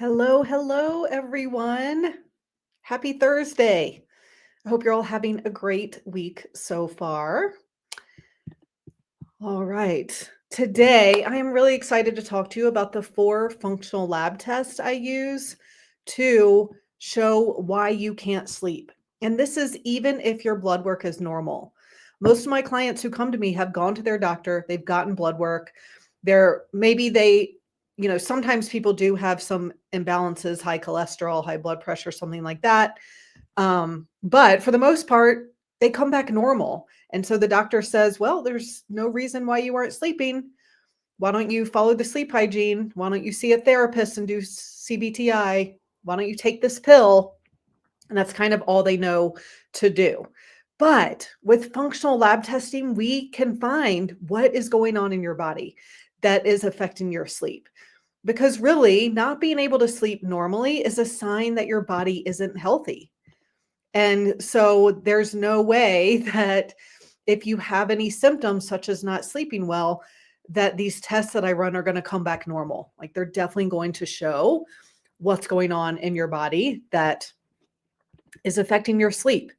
Hello, hello, everyone. Happy Thursday. I hope you're all having a great week so far. All right. Today, I am really excited to talk to you about the 4 functional lab tests I use to show why you can't sleep. And this is even if your blood work is normal. Most of my clients who come to me have gone to their doctor, they've gotten blood work. Maybe sometimes people do have some imbalances, high cholesterol, high blood pressure, something like that. But for the most part, they come back normal. And so the doctor says, well, there's no reason why you aren't sleeping. Why don't you follow the sleep hygiene? Why don't you see a therapist and do CBTI? Why don't you take this pill? And that's kind of all they know to do. But with functional lab testing, we can find what is going on in your body that is affecting your sleep. Because really, not being able to sleep normally is a sign that your body isn't healthy. And so there's no way that if you have any symptoms, such as not sleeping well, that these tests that I run are going to come back normal. Like they're definitely going to show what's going on in your body that is affecting your sleep.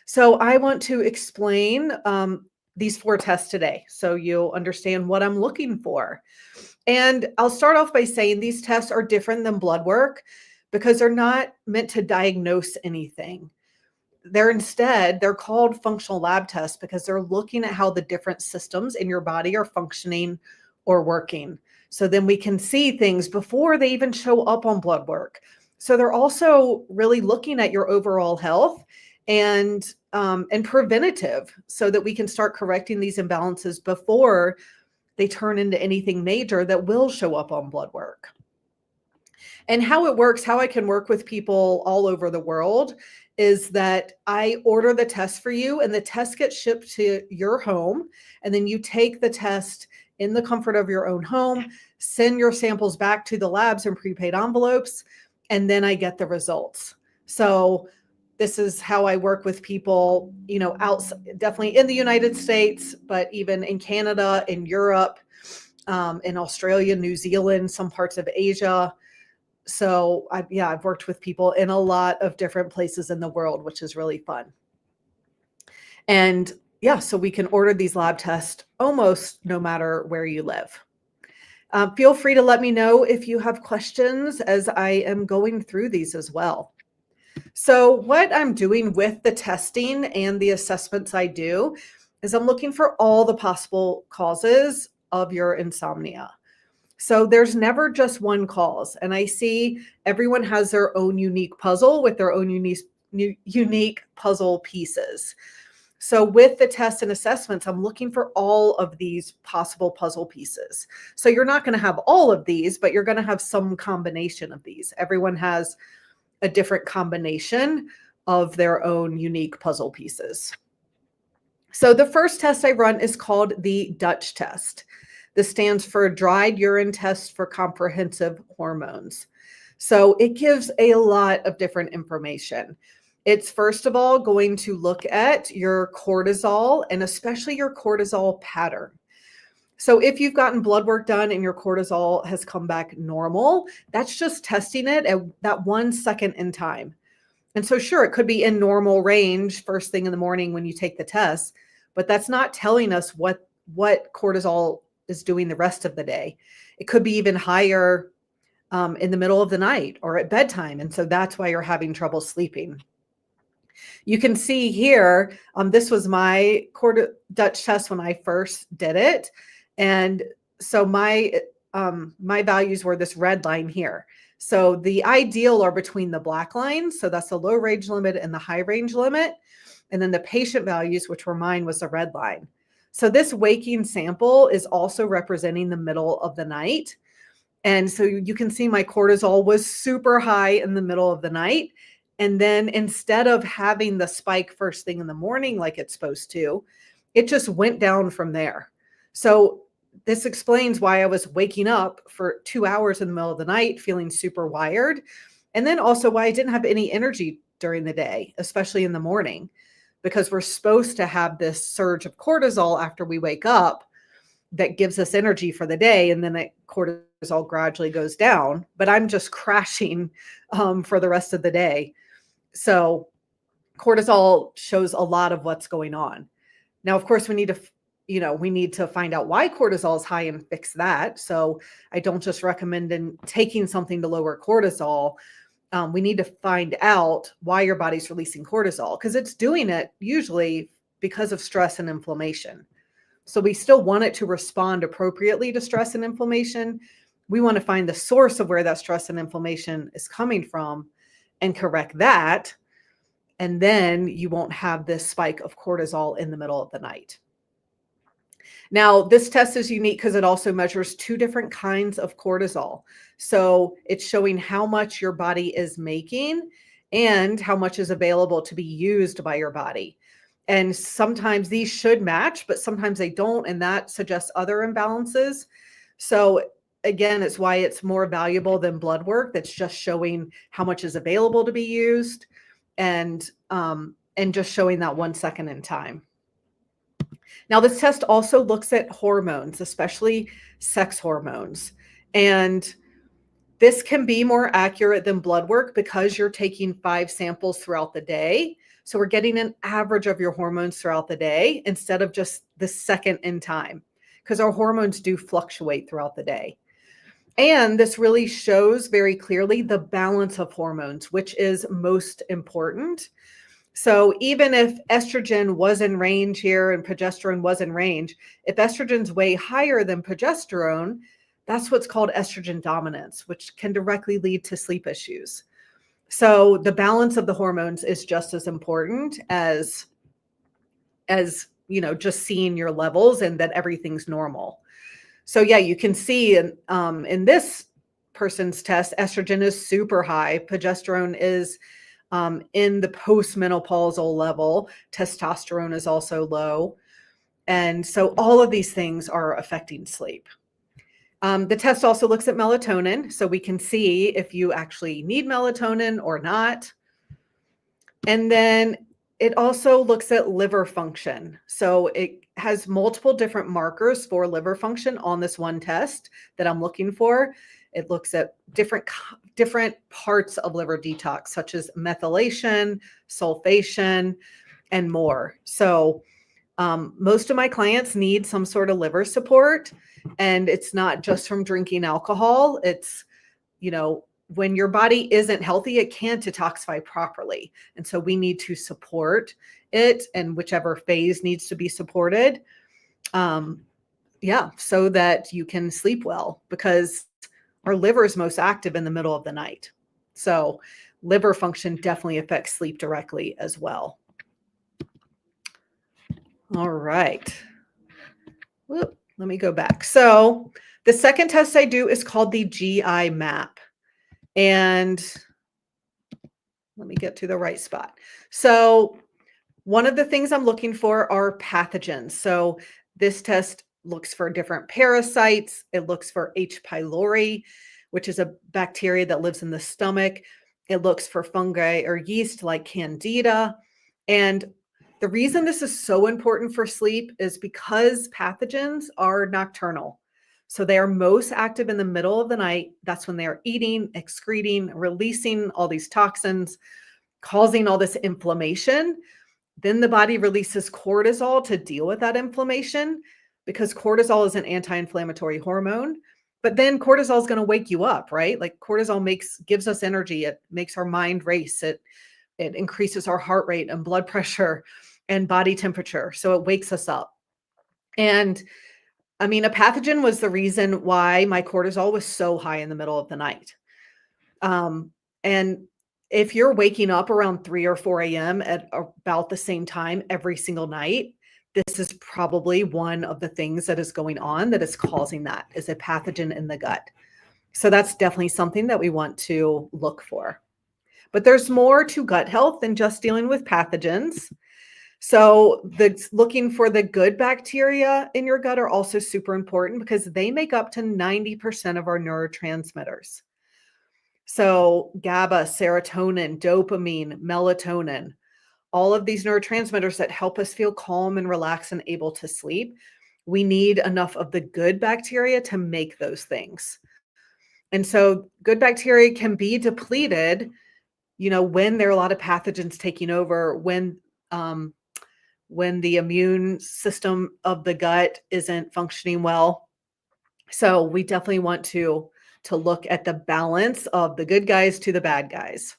So I want to explain these 4 tests today so you'll understand what I'm looking for. And I'll start off by saying these tests are different than blood work because they're not meant to diagnose anything. They're called functional lab tests because they're looking at how the different systems in your body are functioning or working. So then we can see things before they even show up on blood work. So they're also really looking at your overall health and preventative so that we can start correcting these imbalances before they turn into anything major that will show up on blood work. And how it works, how I can work with people all over the world is that I order the test for you and the test gets shipped to your home. And then you take the test in the comfort of your own home, send your samples back to the labs in prepaid envelopes, and then I get the results. So this is how I work with people, definitely in the United States, but even in Canada, in Europe, in Australia, New Zealand, some parts of Asia. So I've worked with people in a lot of different places in the world, which is really fun. And so we can order these lab tests almost no matter where you live. Feel free to let me know if you have questions as I am going through these as well. So what I'm doing with the testing and the assessments I do is I'm looking for all the possible causes of your insomnia. So there's never just one cause. And I see everyone has their own unique puzzle with their own unique puzzle pieces. So with the tests and assessments, I'm looking for all of these possible puzzle pieces. So you're not going to have all of these, but you're going to have some combination of these. Everyone has a different combination of their own unique puzzle pieces. So the first test I run is called the Dutch test. This stands for Dried Urine Test for Comprehensive Hormones. So it gives a lot of different information. It's first of all going to look at your cortisol and especially your cortisol pattern. So if you've gotten blood work done and your cortisol has come back normal, that's just testing it at that 1 second in time. And so sure, it could be in normal range first thing in the morning when you take the test, but that's not telling us what cortisol is doing the rest of the day. It could be even higher in the middle of the night or at bedtime. And so that's why you're having trouble sleeping. You can see here, this was my Dutch test when I first did it. And so my values were this red line here. So the ideal are between the black lines. So that's the low range limit and the high range limit. And then the patient values, which were mine, was the red line. So this waking sample is also representing the middle of the night. And so you can see my cortisol was super high in the middle of the night. And then instead of having the spike first thing in the morning like it's supposed to, it just went down from there. So this explains why I was waking up for 2 hours in the middle of the night, feeling super wired. And then also why I didn't have any energy during the day, especially in the morning, because we're supposed to have this surge of cortisol after we wake up that gives us energy for the day. And then cortisol cortisol gradually goes down, but I'm just crashing for the rest of the day. So cortisol shows a lot of what's going on. Now, of course, we need to find out why cortisol is high and fix that. So I don't just recommend taking something to lower cortisol. We need to find out why your body's releasing cortisol, because it's doing it usually because of stress and inflammation. So we still want it to respond appropriately to stress and inflammation. We want to find the source of where that stress and inflammation is coming from and correct that. And then you won't have this spike of cortisol in the middle of the night. Now, this test is unique because it also measures two different kinds of cortisol. So it's showing how much your body is making and how much is available to be used by your body. And sometimes these should match, but sometimes they don't. And that suggests other imbalances. So again, it's why it's more valuable than blood work that's just showing how much is available to be used and just showing that 1 second in time. Now, this test also looks at hormones, especially sex hormones. And this can be more accurate than blood work because you're taking 5 samples throughout the day. So we're getting an average of your hormones throughout the day instead of just the second in time, because our hormones do fluctuate throughout the day. And this really shows very clearly the balance of hormones, which is most important. So even if estrogen was in range here and progesterone was in range, if estrogen's way higher than progesterone, that's what's called estrogen dominance, which can directly lead to sleep issues. So the balance of the hormones is just as important as just seeing your levels and that everything's normal. So yeah, you can see in this person's test, estrogen is super high. Progesterone is in the postmenopausal level. Testosterone is also low. And so all of these things are affecting sleep. The test also looks at melatonin, so we can see if you actually need melatonin or not. And then it also looks at liver function. So it has multiple different markers for liver function on this one test that I'm looking for. It looks at different parts of liver detox, such as methylation, sulfation, and more. So most of my clients need some sort of liver support, and it's not just from drinking alcohol. It's, when your body isn't healthy, it can't detoxify properly. And so we need to support it, and whichever phase needs to be supported. So that you can sleep well, because our liver is most active in the middle of the night. So liver function definitely affects sleep directly as well. All right. Let me go back. So the second test I do is called the GI map. And let me get to the right spot. So one of the things I'm looking for are pathogens. So this test looks for different parasites. It looks for H. pylori, which is a bacteria that lives in the stomach. It looks for fungi or yeast like Candida. And the reason this is so important for sleep is because pathogens are nocturnal. So they are most active in the middle of the night. That's when they are eating, excreting, releasing all these toxins, causing all this inflammation. Then the body releases cortisol to deal with that inflammation, because cortisol is an anti-inflammatory hormone. But then cortisol is going to wake you up, right? Like cortisol gives us energy. It makes our mind race. It increases our heart rate and blood pressure and body temperature. So it wakes us up. And a pathogen was the reason why my cortisol was so high in the middle of the night. And if you're waking up around 3 or 4 a.m. at about the same time every single night, this is probably one of the things that is going on that is causing that, is a pathogen in the gut. So that's definitely something that we want to look for. But there's more to gut health than just dealing with pathogens. So looking for the good bacteria in your gut are also super important, because they make up to 90% of our neurotransmitters. So GABA, serotonin, dopamine, melatonin, all of these neurotransmitters that help us feel calm and relaxed and able to sleep. We need enough of the good bacteria to make those things. And so good bacteria can be depleted, when there are a lot of pathogens taking over, um, when the immune system of the gut isn't functioning well. So we definitely want to look at the balance of the good guys to the bad guys.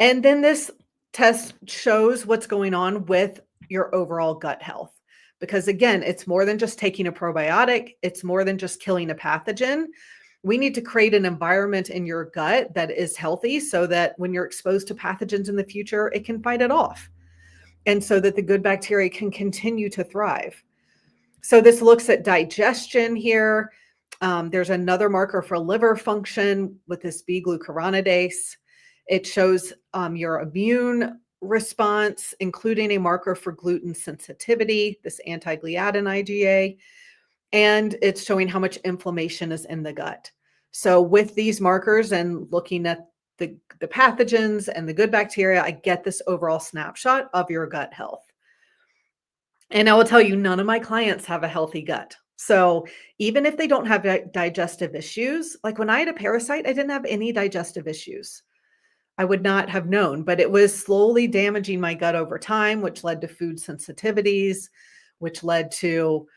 And then this test shows what's going on with your overall gut health. Because again, it's more than just taking a probiotic, it's more than just killing a pathogen. We need to create an environment in your gut that is healthy so that when you're exposed to pathogens in the future, it can fight it off. And so that the good bacteria can continue to thrive. So this looks at digestion here. There's another marker for liver function with this B-glucuronidase. It shows your immune response, including a marker for gluten sensitivity, this anti-gliadin IgA, and it's showing how much inflammation is in the gut. So with these markers and looking at the pathogens and the good bacteria, I get this overall snapshot of your gut health. And I will tell you, none of my clients have a healthy gut. So even if they don't have digestive issues, like when I had a parasite, I didn't have any digestive issues. I would not have known, but it was slowly damaging my gut over time, which led to food sensitivities, which led to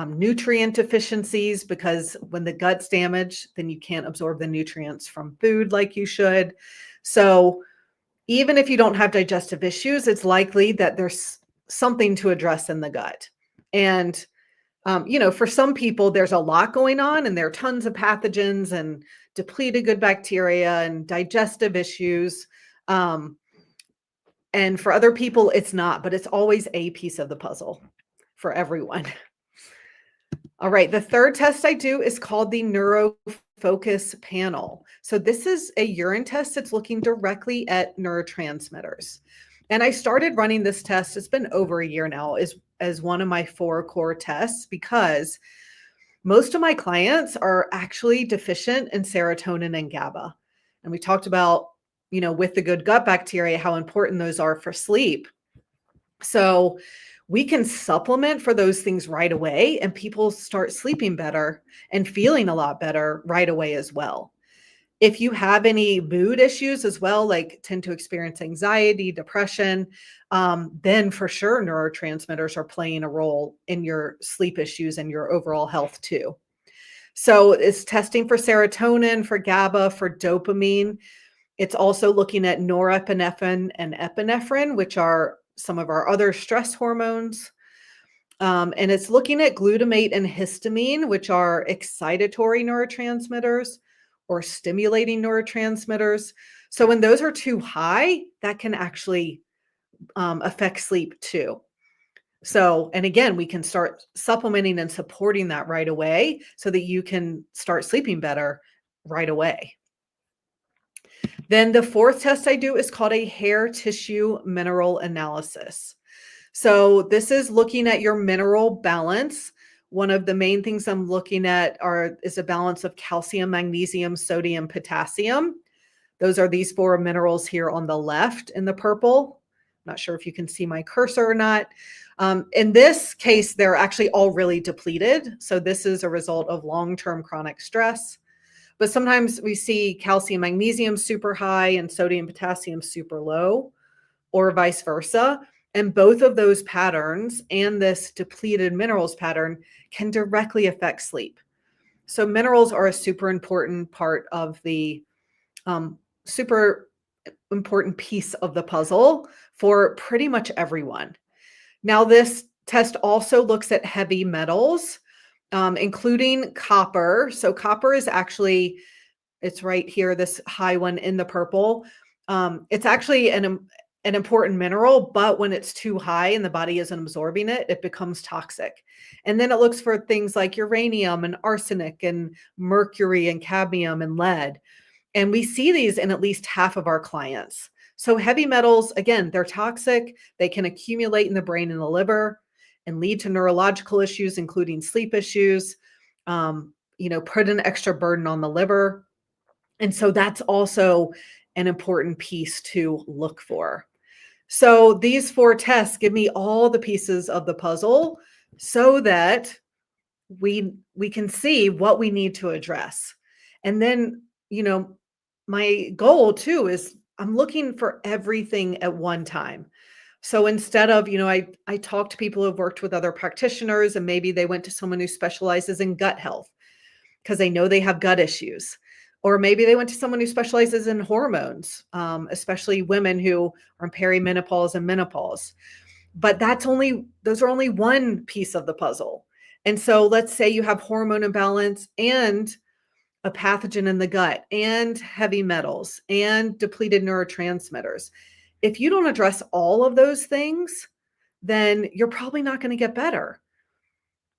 nutrient deficiencies, because when the gut's damaged, then you can't absorb the nutrients from food like you should. So even if you don't have digestive issues, it's likely that there's something to address in the gut. And for some people, there's a lot going on and there are tons of pathogens and depleted good bacteria and digestive issues. And for other people, it's not, but it's always a piece of the puzzle for everyone. All right, the third test I do is called the NeuroFocus panel. So this is a urine test that's looking directly at neurotransmitters. And I started running this test, it's been over a year now, as one of my 4 core tests, because most of my clients are actually deficient in serotonin and GABA. And we talked about, with the good gut bacteria, how important those are for sleep. So we can supplement for those things right away, and people start sleeping better and feeling a lot better right away as well. If you have any mood issues as well, like tend to experience anxiety, depression, then for sure neurotransmitters are playing a role in your sleep issues and your overall health too. So it's testing for serotonin, for GABA, for dopamine. It's also looking at norepinephrine and epinephrine, which are some of our other stress hormones. And it's looking at glutamate and histamine, which are excitatory neurotransmitters or stimulating neurotransmitters. So when those are too high, that can actually affect sleep too. So, and again, we can start supplementing and supporting that right away so that you can start sleeping better right away. Then the fourth test I do is called a hair tissue mineral analysis. So this is looking at your mineral balance. One of the main things I'm looking at is a balance of calcium, magnesium, sodium, potassium. Those are these 4 minerals here on the left in the purple. I'm not sure if you can see my cursor or not. In this case, they're actually all really depleted. So this is a result of long-term chronic stress. But sometimes we see calcium, magnesium super high and sodium, potassium super low, or vice versa. And both of those patterns and this depleted minerals pattern can directly affect sleep. So minerals are a super important part of the super important piece of the puzzle for pretty much everyone. Now, this test also looks at heavy metals, including copper. So copper is actually, it's right here, this high one in the purple. It's actually an important mineral, but when it's too high and the body isn't absorbing it, it becomes toxic. And then it looks for things like uranium and arsenic and mercury and cadmium and lead. And we see these in at least half of our clients. So heavy metals, again, they're toxic. They can accumulate in the brain and the liver and lead to neurological issues, including sleep issues, put an extra burden on the liver. And so that's also an important piece to look for. So these 4 tests give me all the pieces of the puzzle so that we can see what we need to address. And then, my goal too is I'm looking for everything at one time. So instead of, I talk to people who've worked with other practitioners and maybe they went to someone who specializes in gut health because they know they have gut issues. Or maybe they went to someone who specializes in hormones, especially women who are in perimenopause and menopause. But those are only one piece of the puzzle. And so let's say you have hormone imbalance and a pathogen in the gut and heavy metals and depleted neurotransmitters. If you don't address all of those things, then you're probably not going to get better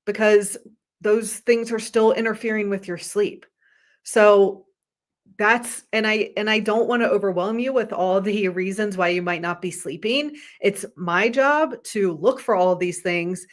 because those things are still interfering with your sleep. So and I don't want to overwhelm you with all the reasons why you might not be sleeping. It's my job to look for all of these things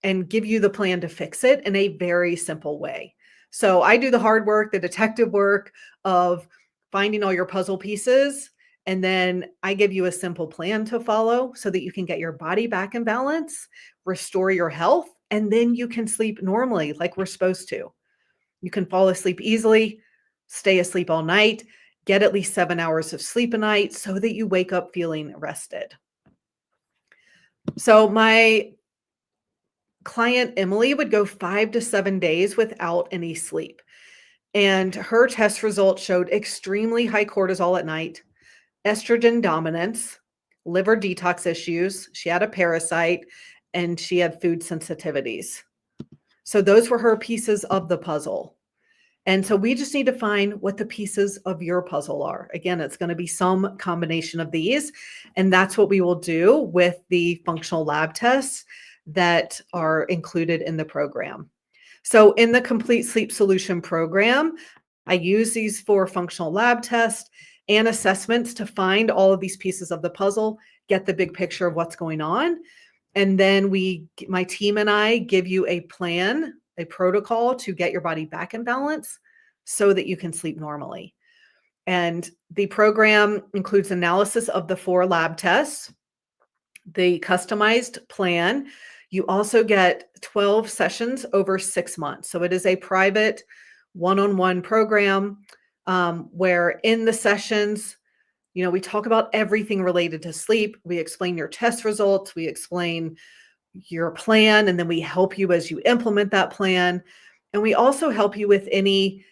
and give you the plan to fix it in a very simple way. So I do the hard work, the detective work of finding all your puzzle pieces, and then I give you a simple plan to follow so that you can get your body back in balance, restore your health, and then you can sleep normally like we're supposed to. You can fall asleep easily, stay asleep all night, get at least 7 hours of sleep a night so that you wake up feeling rested. So, my client Emily would go 5 to 7 days without any sleep. And her test results showed extremely high cortisol at night, estrogen dominance, liver detox issues. She had a parasite and she had food sensitivities. So, those were her pieces of the puzzle. And so we just need to find what the pieces of your puzzle are. Again, it's going to be some combination of these. And that's what we will do with the functional lab tests that are included in the program. So in the Complete Sleep Solution program, I use these 4 functional lab tests and assessments to find all of these pieces of the puzzle, get the big picture of what's going on. And then my team and I give you a plan, a protocol to get your body back in balance so that you can sleep normally. And the program includes analysis of the 4 lab tests, the customized plan. You also get 12 sessions over 6 months. So it is a private one-on-one program where in the sessions, we talk about everything related to sleep. We explain your test results. We explain your plan, and then we help you as you implement that plan. And we also help you with any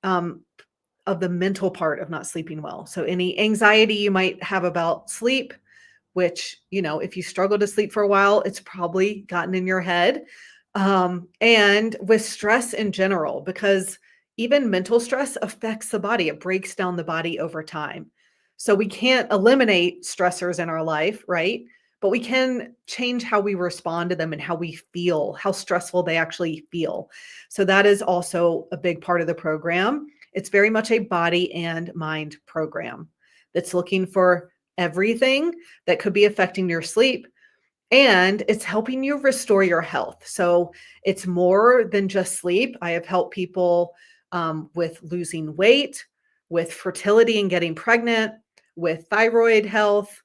of the mental part of not sleeping well. So any anxiety you might have about sleep, which, if you struggle to sleep for a while, it's probably gotten in your head. And with stress in general, because even mental stress affects the body. It breaks down the body over time. So we can't eliminate stressors in our life, right? But we can change how we respond to them and how we feel, how stressful they actually feel. So that is also a big part of the program. It's very much a body and mind program that's looking for everything that could be affecting your sleep, and it's helping you restore your health. So it's more than just sleep. I have helped people with losing weight, with fertility and getting pregnant, with thyroid health,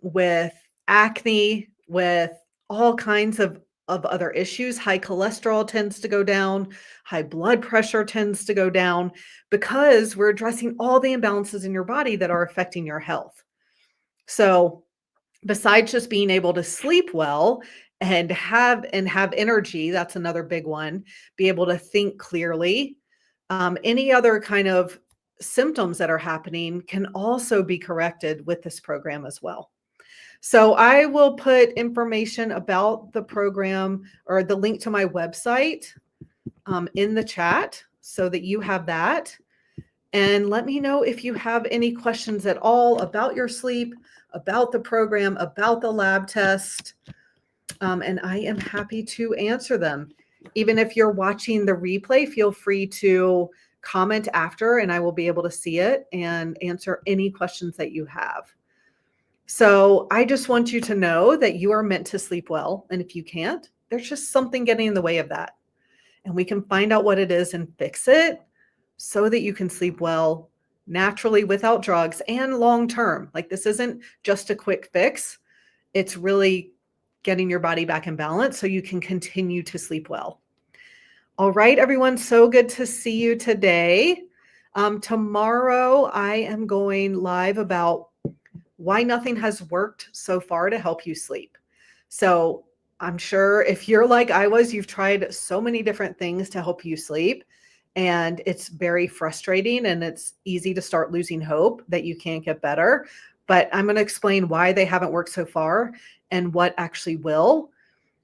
with acne, with all kinds of other issues. High cholesterol tends to go down, high blood pressure tends to go down because we're addressing all the imbalances in your body that are affecting your health. So besides just being able to sleep well and have energy, that's another big one, be able to think clearly. Any other kind of symptoms that are happening can also be corrected with this program as well. So I will put information about the program or the link to my website in the chat so that you have that. And let me know if you have any questions at all about your sleep, about the program, about the lab test. And I am happy to answer them. Even if you're watching the replay, feel free to comment after and I will be able to see it and answer any questions that you have. So I just want you to know that you are meant to sleep well. And if you can't, there's just something getting in the way of that. And we can find out what it is and fix it so that you can sleep well naturally without drugs and long term. Like this isn't just a quick fix. It's really getting your body back in balance so you can continue to sleep well. All right, everyone. So good to see you today. Tomorrow, I am going live about why nothing has worked so far to help you sleep. So, I'm sure if you're like I was, you've tried so many different things to help you sleep, and it's very frustrating and it's easy to start losing hope that you can't get better. But I'm going to explain why they haven't worked so far and what actually will,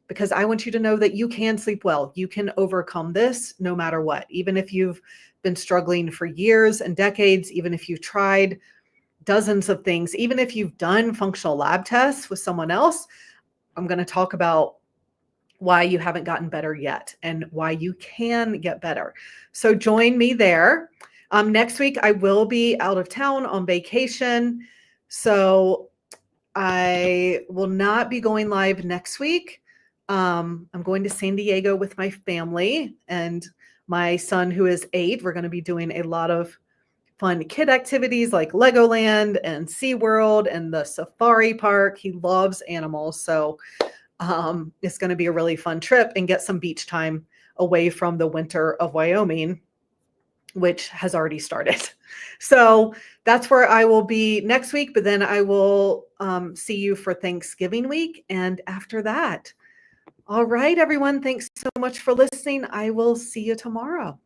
because I want you to know that you can sleep well. You can overcome this no matter what. Even if you've been struggling for years and decades, even if you've tried dozens of things, even if you've done functional lab tests with someone else, I'm going to talk about why you haven't gotten better yet and why you can get better. So join me there. Next week, I will be out of town on vacation. So I will not be going live next week. I'm going to San Diego with my family and my son, who is 8. We're going to be doing a lot of fun kid activities like Legoland and SeaWorld and the safari park. He loves animals. So it's going to be a really fun trip and get some beach time away from the winter of Wyoming, which has already started. So that's where I will be next week, but then I will see you for Thanksgiving week. And after that, all right, everyone, thanks so much for listening. I will see you tomorrow.